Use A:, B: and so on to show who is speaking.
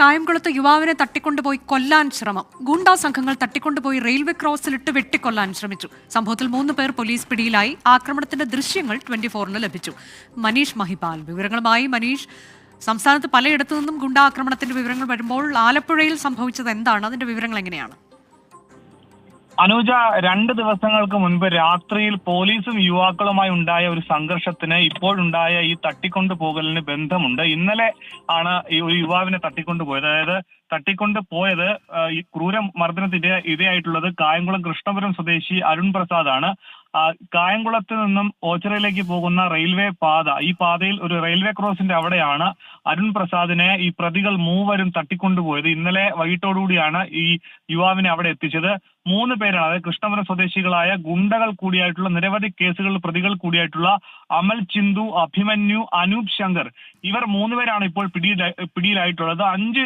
A: കായംകുളത്ത് യുവാവിനെ തട്ടിക്കൊണ്ടുപോയി കൊല്ലാൻ ശ്രമം. ഗൂണ്ടാ സംഘങ്ങൾ തട്ടിക്കൊണ്ടുപോയി റെയിൽവേ ക്രോസിലിട്ട് വെട്ടിക്കൊല്ലാൻ ശ്രമിച്ചു. സംഭവത്തിൽ 3 പേർ പോലീസ് പിടിയിലായി. ആക്രമണത്തിന്റെ ദൃശ്യങ്ങൾ 24-ന് ലഭിച്ചു. മനീഷ് മഹിപാൽ വിവരങ്ങളുമായി. മനീഷ്, സംസ്ഥാനത്ത് പലയിടത്തു നിന്നും ഗുണ്ടാ ആക്രമണത്തിന്റെ വിവരങ്ങൾ വരുമ്പോൾ ആലപ്പുഴയിൽ സംഭവിച്ചത് എന്താണ്? അതിന്റെ വിവരങ്ങൾ എങ്ങനെയാണ്?
B: അനുജ, 2 ദിവസങ്ങൾക്ക് മുൻപ് രാത്രിയിൽ പോലീസും യുവാക്കളുമായി ഉണ്ടായ ഒരു സംഘർഷത്തിന് ഇപ്പോഴുണ്ടായ ഈ തട്ടിക്കൊണ്ടുപോകലിന് ബന്ധമുണ്ട്. ഇന്നലെ ആണ് ഈ ഒരു യുവാവിനെ തട്ടിക്കൊണ്ടുപോയത്. അതായത് തട്ടിക്കൊണ്ടുപോയത് ഈ ക്രൂരമർദ്ദനത്തിന്റെ ഇരയായിട്ടുള്ളത് കായംകുളം കൃഷ്ണപുരം സ്വദേശി അരുൺ പ്രസാദ് ആണ്. കായംകുളത്ത് നിന്നും ഓച്ചിറയിലേക്ക് പോകുന്ന റെയിൽവേ പാത, ഈ പാതയിൽ ഒരു റെയിൽവേ ക്രോസിന്റെ അവിടെയാണ് അരുൺ പ്രസാദിനെ ഈ പ്രതികൾ 3 തട്ടിക്കൊണ്ടുപോയത്. ഇന്നലെ വൈകിട്ടോടുകൂടിയാണ് ഈ യുവാവിനെ അവിടെ എത്തിച്ചത്. 3 പേരാണ്, അതായത് കൃഷ്ണപുരം സ്വദേശികളായ ഗുണ്ടകൾ കൂടിയായിട്ടുള്ള നിരവധി കേസുകളിൽ പ്രതികൾ കൂടിയായിട്ടുള്ള അമൽ ചിന്തു, അഭിമന്യു, അനൂപ് ശങ്കർ, ഇവർ 3 പേരാണ് ഇപ്പോൾ പിടിയിലായിട്ടുള്ളത്. 5